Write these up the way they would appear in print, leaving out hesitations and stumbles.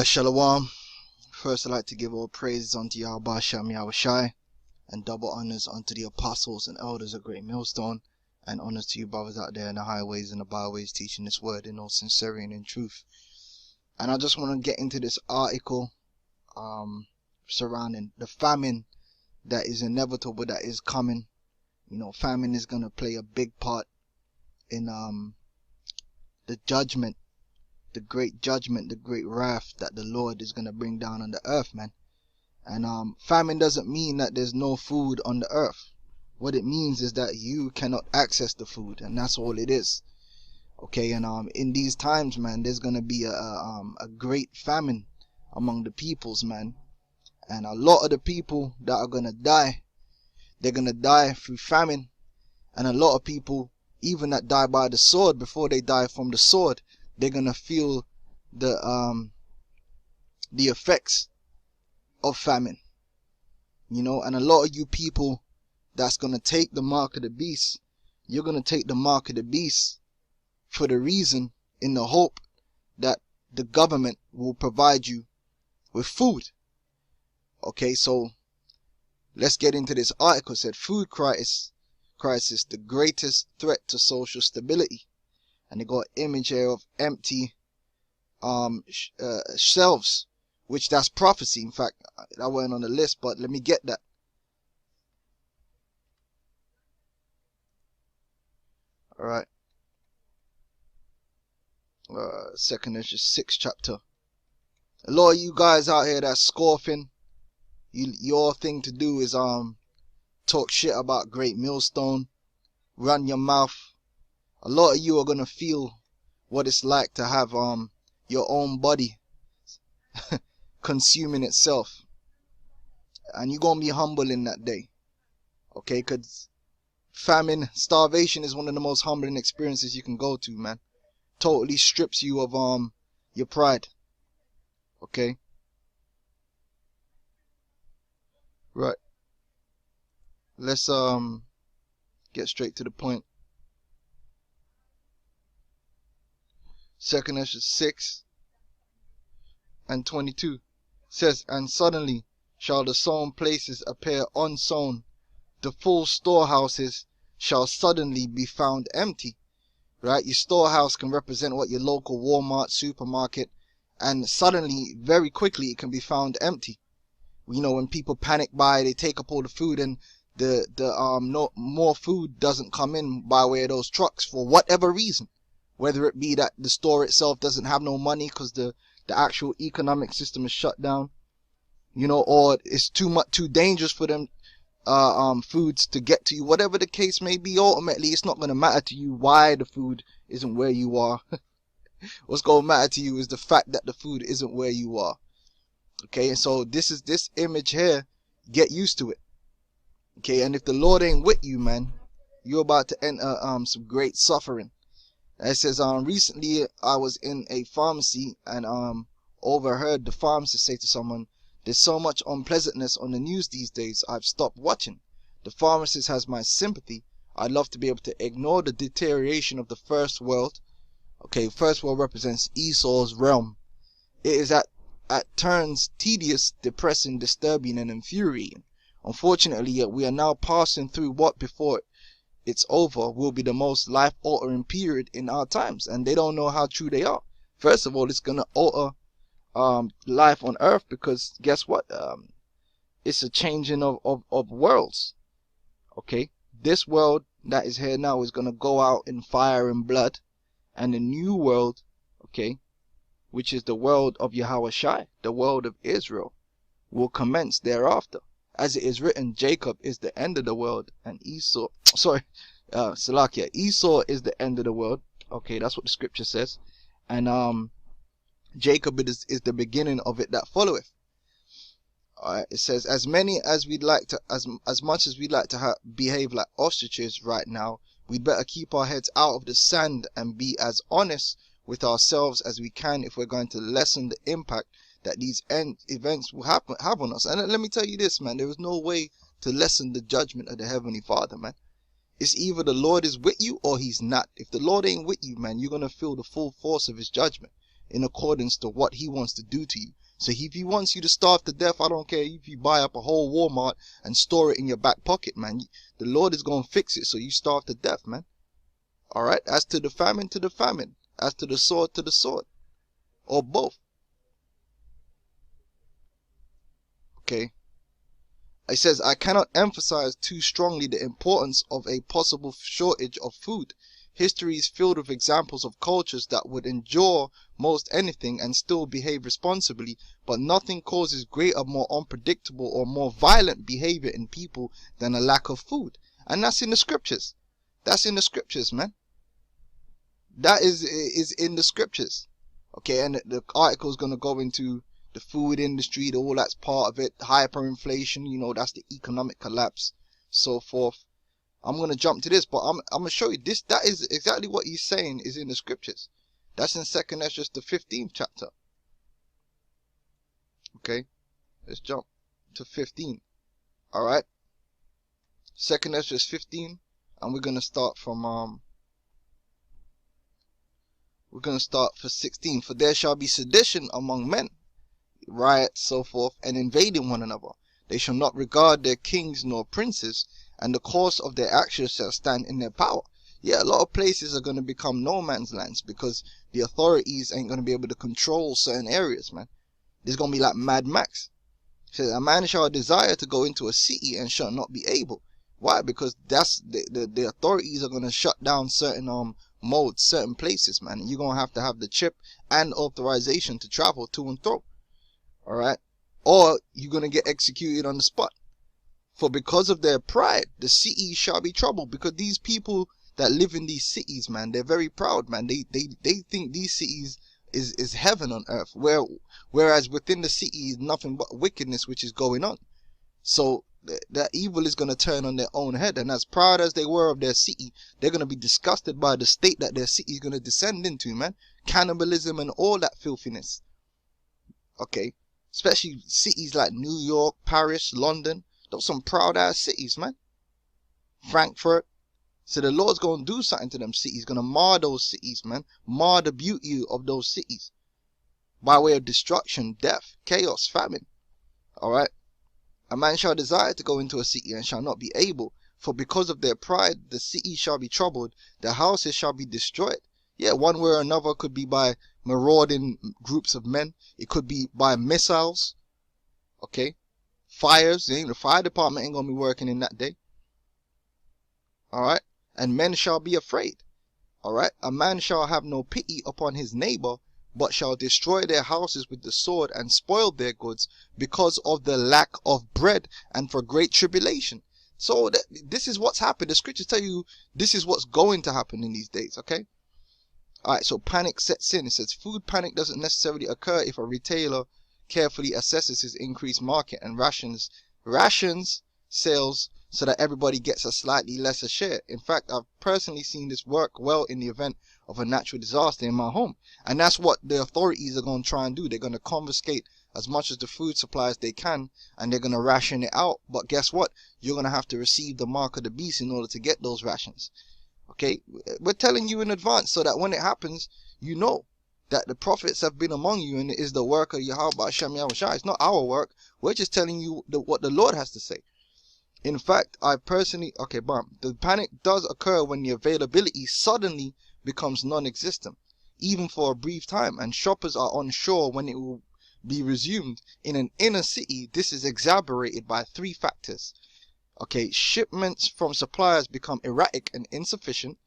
Shalom. First, I'd like to give all praises unto Yahweh Shem Yahushai, and double honors unto the apostles and elders of Great Millstone, and honors to you brothers out there in the highways and the byways teaching this word in all sincerity and in truth. And I just want to get into this article surrounding the famine that is inevitable, that is coming. You know, famine is going to play a big part in the judgment, the great judgment, the great wrath that the Lord is going to bring down on the earth, man. And famine doesn't mean that there's no food on the earth. What it means is that you cannot access the food, and that's all it is. Okay, and in these times, man, there's going to be a great famine among the peoples, man. And a lot of the people that are going to die, they're going to die through famine. And a lot of people, even that die by the sword, before they die from the sword, they're going to feel the effects of famine. You know, and a lot of you people that's going to take the mark of the beast, you're going to take the mark of the beast for the reason, in the hope that the government will provide you with food. Okay, so let's get into this article. It said food crisis, the greatest threat to social stability. And they got an image here of empty shelves, which that's prophecy. In fact, that wasn't on the list, but let me get that. All right. Second Ezra 6 chapter. A lot of you guys out here that's scoffing, your thing to do is talk shit about Great Millstone, run your mouth. A lot of you are gonna feel what it's like to have your own body consuming itself, and you're gonna be humble in that day. Okay, because famine, starvation is one of the most humbling experiences you can go to, man. Totally strips you of your pride. Okay, right, let's get straight to the point. Second Ezra 6 and 22 says, and suddenly shall the sown places appear unsown, the full storehouses shall suddenly be found empty. Right, your storehouse can represent what your local Walmart, supermarket, and suddenly, very quickly, it can be found empty. You know, when people panic buy, they take up all the food, and no more food doesn't come in by way of those trucks for whatever reason. Whether it be that the store itself doesn't have no money because the actual economic system is shut down, you know, or it's too dangerous for them foods to get to you. Whatever the case may be, ultimately it's not going to matter to you why the food isn't where you are. What's going to matter to you is the fact that the food isn't where you are. Okay, and so this image here, get used to it. Okay, and if the Lord ain't with you, man, you're about to enter some great suffering. It says, recently I was in a pharmacy and overheard the pharmacist say to someone, there's so much unpleasantness on the news these days, I've stopped watching. The pharmacist has my sympathy. I'd love to be able to ignore the deterioration of the first world. Okay, first world represents Esau's realm. It is at turns tedious, depressing, disturbing, and infuriating. Unfortunately, we are now passing through what, before it's over, will be the most life-altering period in our times, and they don't know how true they are. First of all, it's gonna alter life on earth, because guess what? It's a changing of worlds. Okay, this world that is here now is gonna go out in fire and blood, and the new world, okay, which is the world of Yahushai, the world of Israel, will commence thereafter. As it is written, Jacob is the end of the world, and Esau, Salakia, Esau is the end of the world. Okay, that's what the scripture says, and Jacob is the beginning of it that followeth. Alright, it says, as much as we'd like to behave like ostriches right now, we'd better keep our heads out of the sand and be as honest with ourselves as we can if we're going to lessen the impact that these end events will have on us. And let me tell you this, man, there is no way to lessen the judgment of the Heavenly Father, man. It's either the Lord is with you or he's not. If the Lord ain't with you, man, you're going to feel the full force of his judgment. in accordance to what he wants to do to you. So if he wants you to starve to death, I don't care if you buy up a whole Walmart and store it in your back pocket, man. The Lord is going to fix it so you starve to death, man. Alright, as to the famine, to the famine. As to the sword, to the sword. Or both. Okay. It says, I cannot emphasize too strongly the importance of a possible shortage of food. History is filled with examples of cultures that would endure most anything and still behave responsibly, but nothing causes greater, more unpredictable, or more violent behavior in people than a lack of food. And that's in the scriptures. That's in the scriptures, man. That is in the scriptures. Okay, and the article is going to go into the food industry, all that's part of it, hyperinflation, you know, that's the economic collapse, so forth. I'm going to jump to this, but I'm going to show you this. That is exactly what he's saying is in the scriptures. That's in 2nd Ezra, the 15th chapter. Okay, let's jump to 15. Alright, 2nd Ezra 15, and we're going to start from we're going to start for 16. For there shall be sedition among men, riots, so forth, and invading one another. They shall not regard their kings nor princes, and the course of their actions shall stand in their power. Yeah, a lot of places are going to become no man's lands because the authorities ain't going to be able to control certain areas, man. There's going to be like Mad Max. It says, a man shall desire to go into a city and shall not be able. Why? Because that's the authorities are going to shut down certain modes, certain places, man. You're going to have the chip and authorization to travel to and fro. Alright? Or you're going to get executed on the spot. For because of their pride, the cities shall be troubled. Because these people that live in these cities, man, they're very proud, man. They think these cities is heaven on earth. Whereas within the city is nothing but wickedness which is going on. So that evil is going to turn on their own head. And as proud as they were of their city, they're going to be disgusted by the state that their city is going to descend into, man. Cannibalism and all that filthiness. Okay. Especially cities like New York, Paris, London. Those some proud ass cities, man. Frankfurt. So the Lord's going to do something to them cities. Going to mar those cities, man. Mar the beauty of those cities. By way of destruction, death, chaos, famine. Alright. A man shall desire to go into a city and shall not be able. For because of their pride, the city shall be troubled. Their houses shall be destroyed. Yeah, one way or another could be by marauding groups of men. It could be by missiles. Okay. Fires. The fire department ain't going to be working in that day. Alright. And men shall be afraid. Alright. A man shall have no pity upon his neighbor, but shall destroy their houses with the sword and spoil their goods because of the lack of bread and for great tribulation. So this is what's happened. The scriptures tell you this is what's going to happen in these days. Okay. Alright, so panic sets in. It says food panic doesn't necessarily occur if a retailer carefully assesses his increased market and rations sales so that everybody gets a slightly lesser share. In fact, I've personally seen this work well in the event of a natural disaster in my home. And that's what the authorities are going to try and do. They're going to confiscate as much of the food supply as they can, and they're going to ration it out. But guess what? You're going to have to receive the mark of the beast in order to get those rations. Okay, we're telling you in advance so that when it happens, you know that the prophets have been among you and it is the work of Yahweh Hashem Yahushua. It's not our work. We're just telling you what the Lord has to say. In fact, I personally, the panic does occur when the availability suddenly becomes non-existent, even for a brief time, and shoppers are unsure when it will be resumed. In an inner city, this is exacerbated by 3 factors. Okay, shipments from suppliers become erratic and insufficient.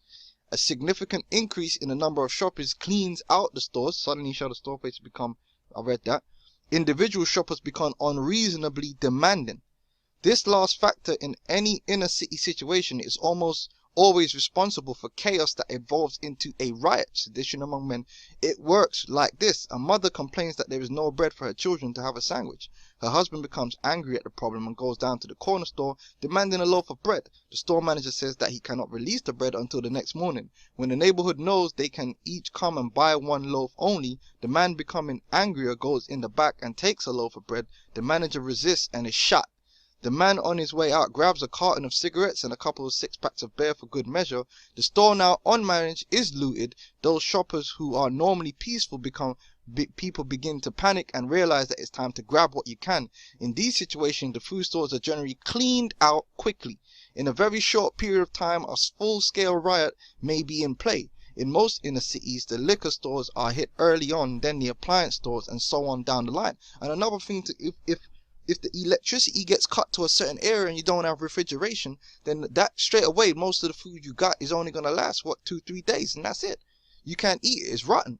A significant increase in the number of shoppers cleans out the stores. Suddenly shall the store places become, I read that. Individual shoppers become unreasonably demanding. This last factor in any inner city situation is almost always responsible for chaos that evolves into a riot, sedition among men. It works like this. A mother complains that there is no bread for her children to have a sandwich. Her husband becomes angry at the problem and goes down to the corner store demanding a loaf of bread. The store manager says that he cannot release the bread until the next morning. When the neighborhood knows they can each come and buy 1 loaf only, the man, becoming angrier, goes in the back and takes a loaf of bread. The manager resists and is shot. The man on his way out grabs a carton of cigarettes and a couple of 6-packs of beer for good measure. The store, now unmanaged, is looted. Those shoppers who are normally peaceful become people begin to panic and realize that it's time to grab what you can. In these situations, the food stores are generally cleaned out quickly. In a very short period of time, a full-scale riot may be in play. In most inner cities, the liquor stores are hit early on, then the appliance stores, and so on down the line. And another thing, if the electricity gets cut to a certain area and you don't have refrigeration, then that straight away, most of the food you got is only going to last, what, 2-3 days, and that's it. You can't eat it. It's rotten.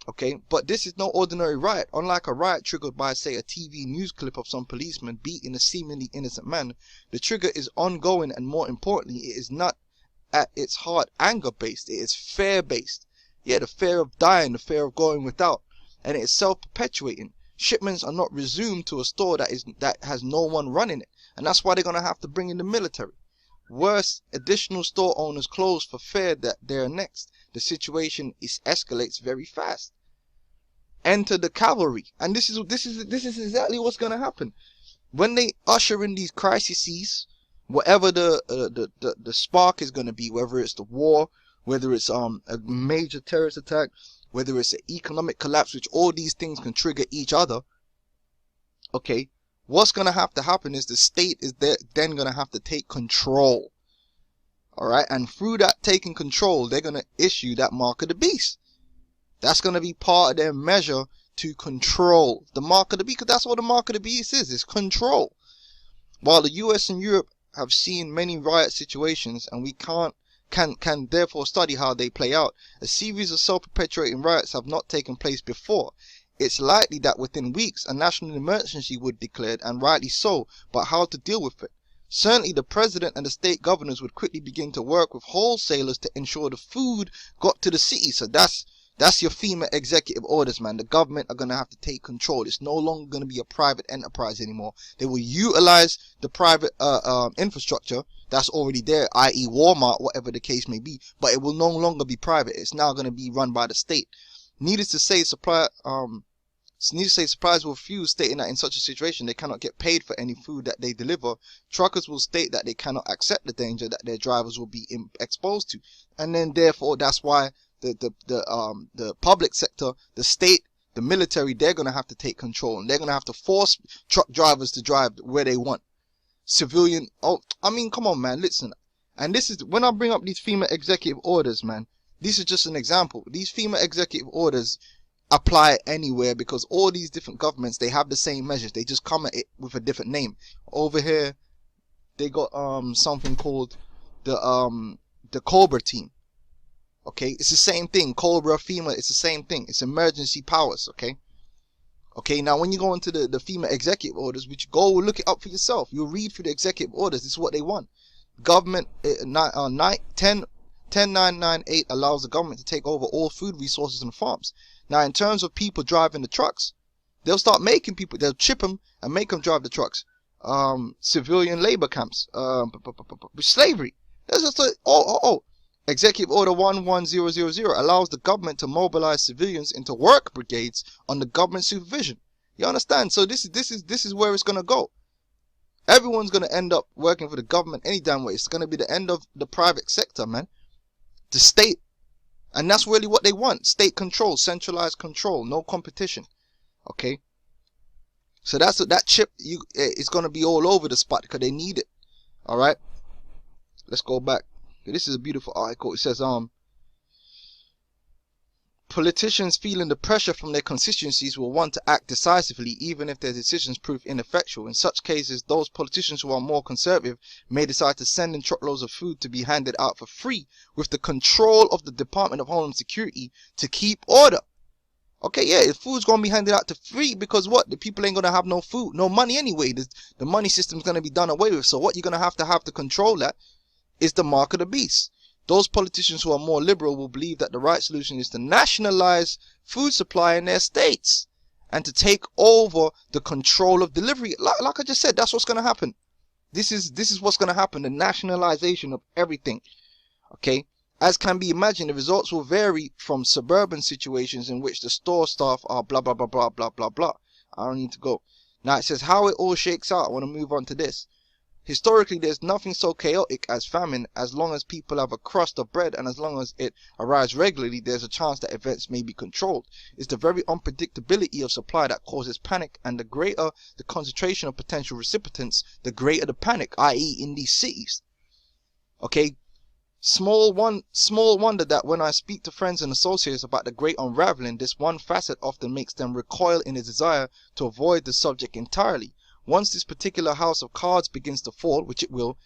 Okay, but this is no ordinary riot. Unlike a riot triggered by, say, a TV news clip of some policeman beating a seemingly innocent man, the trigger is ongoing, and more importantly, it is not at its heart anger-based. It is fear-based. Yeah, the fear of dying, the fear of going without, and it is self-perpetuating. Shipments are not resumed to a store that has no one running it, and that's why they're going to have to bring in the military. Worse, additional store owners close for fear that they're next. The situation escalates very fast. Enter the cavalry, and this is exactly what's going to happen when they usher in these crises. Whatever the spark is going to be, whether it's the war, whether it's a major terrorist attack, whether it's an economic collapse, which all these things can trigger each other. Okay, what's going to have to happen is the state is then going to have to take control. Alright, and through that taking control, they're going to issue that mark of the beast. That's going to be part of their measure to control the mark of the beast, because that's what the mark of the beast is control. While the US and Europe have seen many riot situations, and we can therefore study how they play out, a series of self-perpetuating riots have not taken place before. It's likely that within weeks a national emergency would be declared, and rightly so, but how to deal with it? Certainly the president and the state governors would quickly begin to work with wholesalers to ensure the food got to the city. So that's your FEMA executive orders, man. The government are going to have to take control. It's no longer going to be a private enterprise anymore. They will utilize the private infrastructure that's already there, i.e. Walmart, whatever the case may be, but it will no longer be private. It's now going to be run by the state. Needless to say, suppliers will refuse, stating that in such a situation they cannot get paid for any food that they deliver. Truckers will state that they cannot accept the danger that their drivers will be exposed to, and then therefore that's why the public sector, the state, the military, they're going to have to take control, and they're going to have to force truck drivers to drive where they want. Civilian, I mean, come on, man, listen. And this is when I bring up these FEMA executive orders, man. This is just an example. These FEMA executive orders apply anywhere, because all these different governments, they have the same measures. They just come at it with a different name. Over here, they got something called the Cobra team. Okay, it's the same thing. Cobra, FEMA, it's the same thing. It's emergency powers. Okay, now when you go into the FEMA executive orders, which go look it up for yourself, you'll read through the executive orders. This is what they want. Government 10998 allows the government to take over all food resources and farms. Now, in terms of people driving the trucks, they'll start making people, they'll chip them and make them drive the trucks. Civilian labor camps, slavery. That's just Executive Order 11000 allows the government to mobilize civilians into work brigades under government supervision. You understand? So this is where it's gonna go. Everyone's gonna end up working for the government any damn way. It's gonna be the end of the private sector, man. The state, and that's really what they want: state control, centralized control, no competition. Okay. So that's that chip. It's gonna be all over the spot because they need it. All right. Let's go back. This is a beautiful article. It says, politicians feeling the pressure from their constituencies will want to act decisively even if their decisions prove ineffectual. In such cases, those politicians who are more conservative may decide to send in truckloads of food to be handed out for free with the control of the Department of Homeland Security to keep order. Okay, yeah, the food's going to be handed out to free because what? The people ain't going to have no food, no money anyway. The money system's going to be done away with. So what you're going to have to control that is the mark of the beast. Those politicians who are more liberal will believe that the right solution is to nationalize food supply in their states and to take over the control of delivery. Like I just said, that's what's going to happen. This is what's going to happen, the nationalization of everything. Okay? As can be imagined, the results will vary from suburban situations in which the store staff are blah, blah, blah, blah, blah, blah, blah. I don't need to go. Now it says how it all shakes out. I want to move on to this. Historically, there's nothing so chaotic as famine. As long as people have a crust of bread and as long as it arrives regularly, there's a chance that events may be controlled. It's the very unpredictability of supply that causes panic, and the greater the concentration of potential recipients, the greater the panic, i.e. in these cities. Okay, small wonder that when I speak to friends and associates about the great unraveling, this one facet often makes them recoil in a desire to avoid the subject entirely. Once this particular house of cards begins to fall, which it will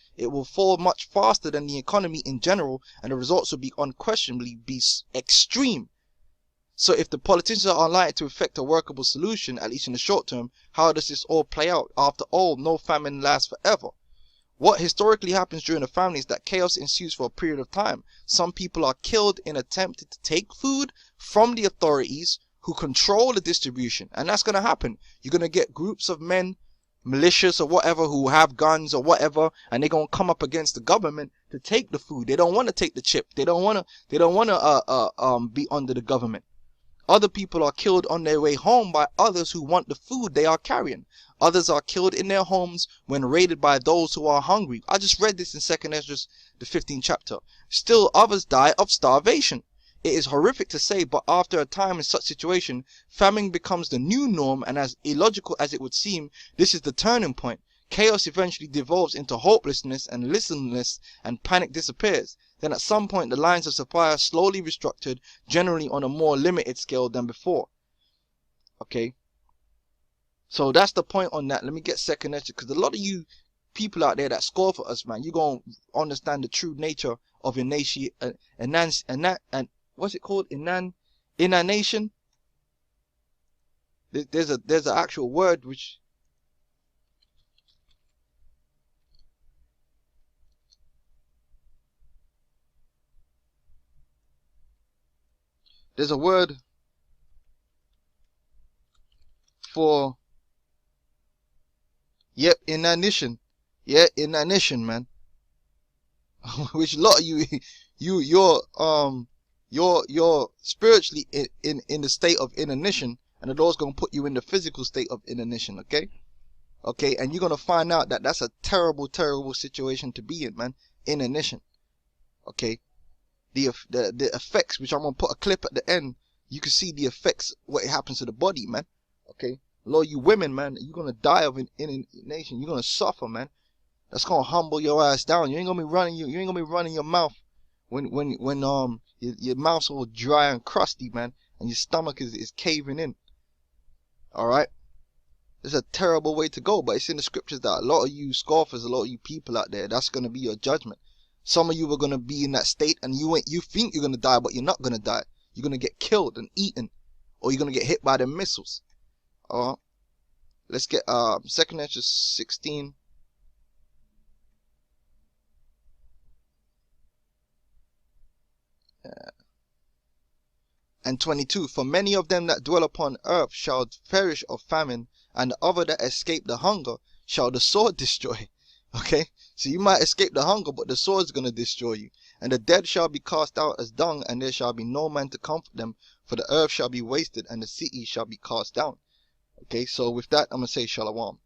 fall much faster than the economy in general, and the results will be unquestionably extreme. So if the politicians are unlikely to effect a workable solution, at least in the short term, how does this all play out? After all, no famine lasts forever. What historically happens during a famine is that chaos ensues for a period of time. Some people are killed in attempting to take food from the authorities who control the distribution, and that's going to happen. You're going to get groups of men, militias or whatever, who have guns or whatever, and they're gonna come up against the government to take the food. They don't want to take the chip. They don't want to be under the government. Other people are killed on their way home by others who want the food they are carrying. Others are killed in their homes when raided by those who are hungry. I just read this in 2nd Ezra, the 15th chapter. Still others die of starvation. It is horrific to say, but after a time in such situation, famine becomes the new norm, and as illogical as it would seem, this is the turning point. Chaos eventually devolves into hopelessness and listlessness, and panic disappears. Then at some point the lines of supply are slowly restructured, generally on a more limited scale than before. Okay, so that's the point on that. Let me get 2nd Ezra, because a lot of you people out there that score for us, man, you're going to understand the true nature of your nation, and what's it called? Inanition. There's an actual word which there's a word for inanition. Yeah, inanition, man. Which a lot of you're spiritually in the state of inanition, and the Lord's gonna put you in the physical state of inanition. Okay, and you're gonna find out that that's a terrible situation to be in, man. Inanition. Okay, the effects, which I'm gonna put a clip at the end. You can see the effects, what it happens to the body, man. Okay, Lord, you women, man, you're gonna die of inanition. You're gonna suffer, man. That's gonna humble your ass down. You ain't gonna be running your mouth when your mouth's all dry and crusty, man, and your stomach is caving in. All right, it's a terrible way to go, but it's in the scriptures that a lot of you scoffers, a lot of you people out there, that's gonna be your judgment. Some of you are gonna be in that state, and you think you're gonna die, but you're not gonna die. You're gonna get killed and eaten, or you're gonna get hit by the missiles. All right, let's get 2nd Ezra 16. And 22, for many of them that dwell upon earth shall perish of famine, and the other that escape the hunger shall the sword destroy. Okay, so you might escape the hunger, but the sword's going to destroy you. And the dead shall be cast out as dung, and there shall be no man to comfort them, for the earth shall be wasted, and the city shall be cast down. Okay, so with that, I'm going to say shalom.